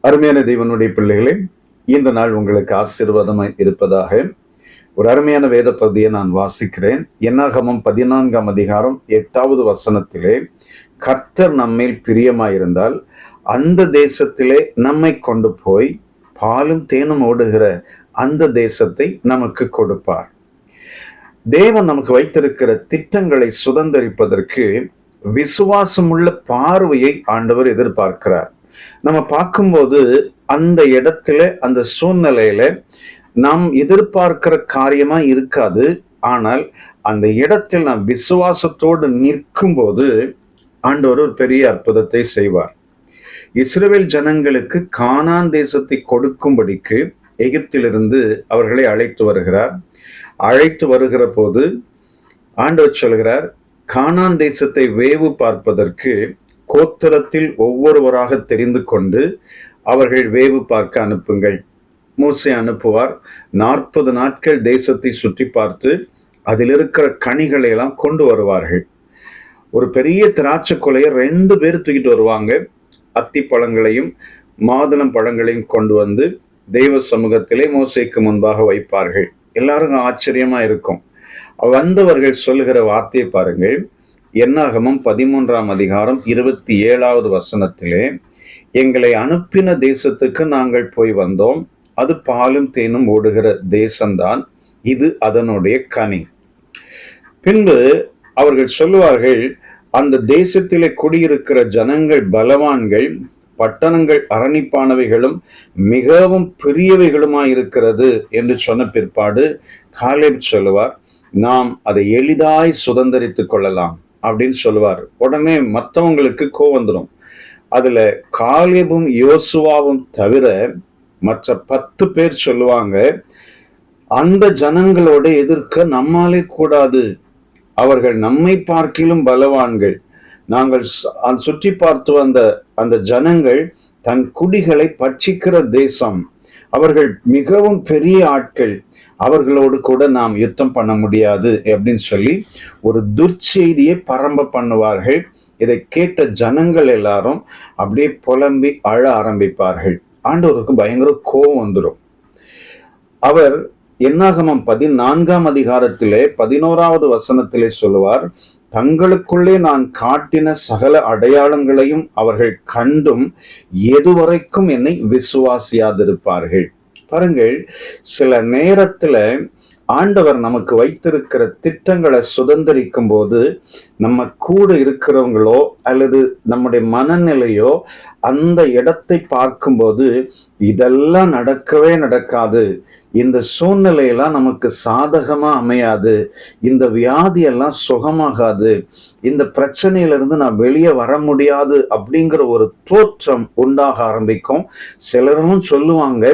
அருமையான தேவனுடைய பிள்ளைகளே, இந்த நாள் உங்களுக்கு ஆசீர்வாதமாய் இருப்பதாக. ஒரு அருமையான வேத பகுதியை நான் வாசிக்கிறேன். என்னாகமம் 14ஆம் அதிகாரம் 8வது வசனத்திலே, கர்த்தர் நம்மேல் பிரியமாயிருந்தால் அந்த தேசத்திலே நம்மை கொண்டு போய் பாலும் தேனும் ஓடுகிற அந்த தேசத்தை நமக்கு கொடுப்பார். தேவன் நமக்கு வைத்திருக்கிற திட்டங்களை சுதந்தரிப்பதற்கு விசுவாசமுள்ள பார்வையை ஆண்டவர் எதிர்பார்க்கிறார். நம்ம பார்க்கும்போது அந்த இடத்துல, அந்த சூழ்நிலையில நாம் எதிர்பார்க்கிற காரியமா இருக்காது. ஆனால் அந்த இடத்தில் நாம் விசுவாசத்தோடு நிற்கும் போது ஆண்டவர் ஒரு பெரிய அற்புதத்தை செய்வார். இஸ்ரவேல் ஜனங்களுக்கு கானான் தேசத்தை கொடுக்கும்படிக்கு எகிப்திலிருந்து அவர்களை அழைத்து வருகிறார். அழைத்து வருகிற போது ஆண்டவர் சொல்கிறார், கானான் தேசத்தை வேவு பார்ப்பதற்கு கோத்திரத்தில் ஒவ்வொருவராக தெரிந்து கொண்டு அவர்கள் வேவு பார்க்க அனுப்புங்கள். மோசே அனுப்புவார். 40 நாட்கள் தேசத்தை சுற்றி பார்த்து அதில் இருக்கிற கனிகளை எல்லாம் கொண்டு வருவார்கள். ஒரு பெரிய திராட்சை கொலையை 2 பேர் தூக்கிட்டு வருவாங்க. அத்தி பழங்களையும் மாதுளம் பழங்களையும் கொண்டு வந்து தெய்வ சமூகத்திலே மோசேக்கு முன்பாக வைப்பார்கள். எல்லாருக்கும் ஆச்சரியமா இருக்கும். வந்தவர்கள் சொல்லுகிற வார்த்தையை பாருங்கள். என்னாகமம் 13ஆம் அதிகாரம் 27வது வசனத்திலே, எங்களை அனுப்பின தேசத்துக்கு நாங்கள் போய் வந்தோம், அது பாலும் தேனும் ஓடுகிற தேசம்தான், இது அதனுடைய கனி. பின்பு அவர்கள் சொல்லுவார்கள், அந்த தேசத்திலே குடியிருக்கிற ஜனங்கள் பலவான்கள், பட்டணங்கள் அரணிப்பானவைகளும் மிகவும் பெரியவைகளுமாயிருக்கிறது என்று சொன்ன பிற்பாடு காலேப் சொல்லுவார், நாம் அதை எளிதாய் சுதந்தரித்துக் கொள்ளலாம் அப்படின்னு சொல்லுவார். உடனே மற்றவங்களுக்கு கோவம் வந்துடும். அதுல காலேபும் யோசுவாவும் தவிர மற்ற 10 பேர் சொல்லுவாங்க, அந்த ஜனங்களோட எதிர்க்க நம்மாலே கூடாது, அவர்கள் நம்மை பார்க்கிலும் பலவான்கள், நாங்கள் சுற்றி பார்த்து வந்த அந்த ஜனங்கள் தன் குடிகளை பட்சிக்கிற தேசம், அவர்கள் மிகவும் பெரிய ஆட்கள், அவர்களோடு கூட நாம் யுத்தம் பண்ண முடியாது அப்படின்னு சொல்லி ஒரு துர்ச்செய்தியை பரம்ப பண்ணுவார்கள். இதை கேட்ட ஜனங்கள் எல்லாரும் அப்படியே புலம்பி அழ ஆரம்பிப்பார்கள். ஆண்டவருக்கு பயங்கர கோபம் வந்துடும். அவர் என்னாகமம் 14ஆம் அதிகாரத்திலே 11வது வசனத்திலே சொல்லுவார், தங்களுக்குள்ளே நான் காட்டின சகல அடையாளங்களையும் அவர்கள் கண்டும் எதுவரைக்கும் என்னை விசுவாசியாதிருப்பார்கள். பாருங்கள், சில நேரத்துல ஆண்டவர் நமக்கு வைத்திருக்கிற திட்டங்களை சுதந்திரிக்கும் போது நம்ம கூட இருக்கிறவங்களோ அல்லது நம்முடைய மனநிலையோ அந்த இடத்தை பார்க்கும்போது இதெல்லாம் நடக்கவே நடக்காது, இந்த சூழ்நிலையெல்லாம் நமக்கு சாதகமா அமையாது, இந்த வியாதியெல்லாம் சுகமாகாது, இந்த பிரச்சனையிலிருந்து நான் வெளியே வர முடியாது அப்படிங்கிற ஒரு தோற்றம் உண்டாக ஆரம்பிக்கும். சிலரும் சொல்லுவாங்க,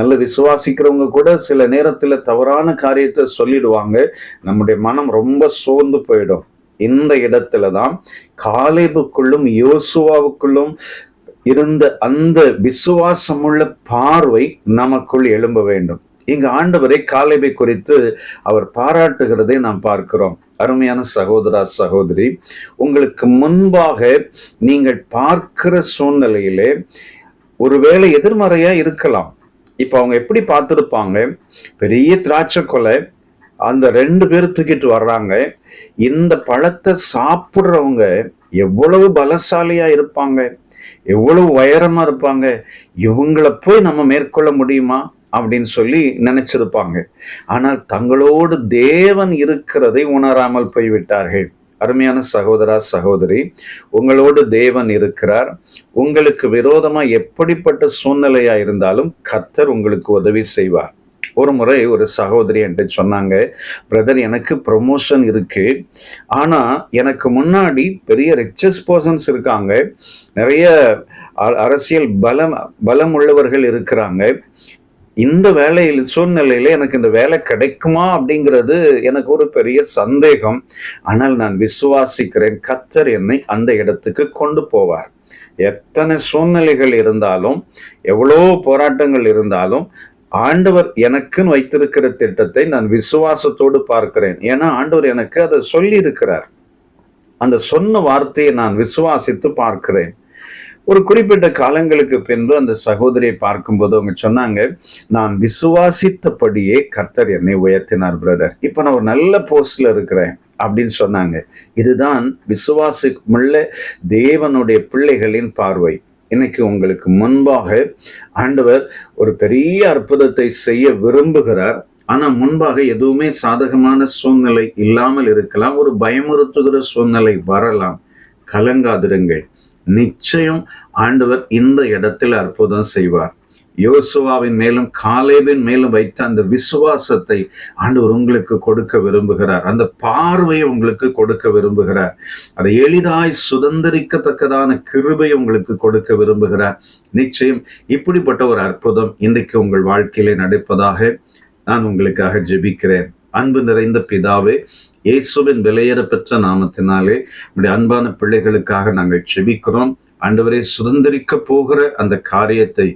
நல்ல விசுவாசிக்கிறவங்க கூட சில நேரத்துல தவறான காரியத்தை சொல்லிடுவாங்க. நம்முடைய மனம் ரொம்ப சோர்ந்து போயிடும். இந்த இடத்துலதான் காலேபுக்குள்ளும் யோசுவாவுக்குள்ளும் இருந்த அந்த விசுவாசமுள்ள பார்வை நமக்குள் எழும்ப வேண்டும். இங்க ஆண்டவரை காலேபை குறித்து அவர் பாராட்டுகிறதை நாம் பார்க்கிறோம். அருமையான சகோதரா சகோதரி, உங்களுக்கு முன்பாக நீங்கள் பார்க்கிற சூழ்நிலையிலே ஒருவேளை எதிர்மறையா இருக்கலாம். இப்ப அவங்க எப்படி பார்த்திருப்பாங்க, பெரிய திராட்சை கொலை, அந்த 2 பேர் தூக்கிட்டு வர்றாங்க, இந்த பழத்தை சாப்பிடுறவங்க எவ்வளவு பலசாலியா இருப்பாங்க, எவ்வளவு உயரமா இருப்பாங்க, இவங்களை போய் நம்ம மேற்கொள்ள முடியுமா அப்படின்னு சொல்லி நினைச்சிருப்பாங்க. ஆனால் தங்களோடு தேவன் இருக்கிறதை உணராமல் போய்விட்டார்கள். அருமையான சகோதரா சகோதரி, உங்களோடு தேவன் இருக்கிறார். உங்களுக்கு விரோதமா எப்படிப்பட்ட சூழ்நிலையா இருந்தாலும் கர்த்தர் உங்களுக்கு உதவி செய்வார். ஒரு முறை ஒரு சகோதரி என்கிட்ட சொன்னாங்க, பிரதர் எனக்கு ப்ரொமோஷன் இருக்கு, ஆனா எனக்கு முன்னாடி பெரிய ரிச்சஸ் பர்சன்ஸ் இருக்காங்க, நிறைய அரசியல் பலம் உள்ளவர்கள் இருக்கிறாங்க, இந்த வேலையில் சூழ்நிலையில எனக்கு இந்த வேலை கிடைக்குமா அப்படிங்கிறது எனக்கு ஒரு பெரிய சந்தேகம். ஆனால் நான் விசுவாசிக்கிறேன், கர்த்தர் என்னை அந்த இடத்துக்கு கொண்டு போவார். எத்தனை சூழ்நிலைகள் இருந்தாலும், எவ்வளோ போராட்டங்கள் இருந்தாலும், ஆண்டவர் எனக்குன்னு வைத்திருக்கிற திட்டத்தை நான் விசுவாசத்தோடு பார்க்கிறேன். ஏன்னா ஆண்டவர் எனக்கு அதை சொல்லி இருக்கிறார். அந்த சொன்ன வார்த்தையை நான் விசுவாசித்து பார்க்கிறேன். ஒரு குறிப்பிட்ட காலங்களுக்கு பின்பு அந்த சகோதரியை பார்க்கும்போது அவங்க சொன்னாங்க, நான் விசுவாசித்தபடியே கர்த்தர் என்னை உயர்த்தினார் பிரதர். இப்ப நான் ஒரு நல்ல போஸ்ட்ல இருக்கிறேன் அப்படின்னு சொன்னாங்க. இதுதான் விசுவாசமுள்ள தேவனுடைய பிள்ளைகளின் பார்வை. இன்னைக்கு உங்களுக்கு முன்பாக ஆண்டவர் ஒரு பெரிய அற்புதத்தை செய்ய விரும்புகிறார். ஆனா முன்பாக எதுவுமே சாதகமான சூழ்நிலை இல்லாமல் இருக்கலாம். ஒரு பயமுறுத்துகிற சூழ்நிலை வரலாம். கலங்காதிருங்கள். நிச்சயம் ஆண்டவர் இந்த இடத்தில் அற்புதம் செய்வார். யோசுவாவின் மேலும் காலேபின் மேலும் வைத்த அந்த விசுவாசத்தை ஆண்டவர் உங்களுக்கு கொடுக்க விரும்புகிறார். அந்த பார்வையை உங்களுக்கு கொடுக்க விரும்புகிறார். அதை எளிதாய் சுதந்திரிக்கத்தக்கதான கிருபை உங்களுக்கு கொடுக்க விரும்புகிறார். நிச்சயம் இப்படிப்பட்ட ஒரு அற்புதம் இன்றைக்கு உங்கள் வாழ்க்கையிலே நடப்பதாக நான் உங்களுக்காக ஜெபிக்கிறேன். அன்பு நிறைந்த பிதாவே, இயேசுவின் விலையேற பெற்ற நாமத்தினாலே நம்முடைய அன்பான பிள்ளைகளுக்காக நாங்கள் ஜெபிக்கிறோம். ஆண்டவரே, சுதந்திரிக்க போகிற அந்த காரியத்தை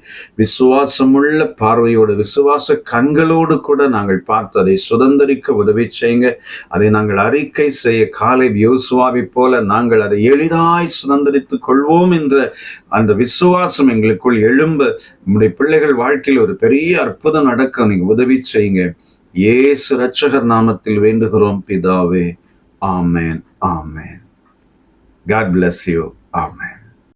விசுவாசமுள்ள பார்வையோடு, விசுவாச கண்களோடு கூட நாங்கள் பார்த்து அதை சுதந்திரிக்க உதவி செய்யுங்க. அதை நாங்கள் அறிக்கை செய்ய காலேப் யோசுவாவை போல நாங்கள் அதை எளிதாய் சுதந்திரித்துக் கொள்வோம் என்ற அந்த விசுவாசம் எங்களுக்குள் எழும்ப நம்முடைய பிள்ளைகள் வாழ்க்கையில் ஒரு பெரிய அற்புதம் நடக்க நீங்க உதவி செய்யுங்க. இயேசு இரட்சகர் நாமத்தில் வேண்டுகிறோம் பிதாவே. ஆமென், ஆமென். God bless you. Amen.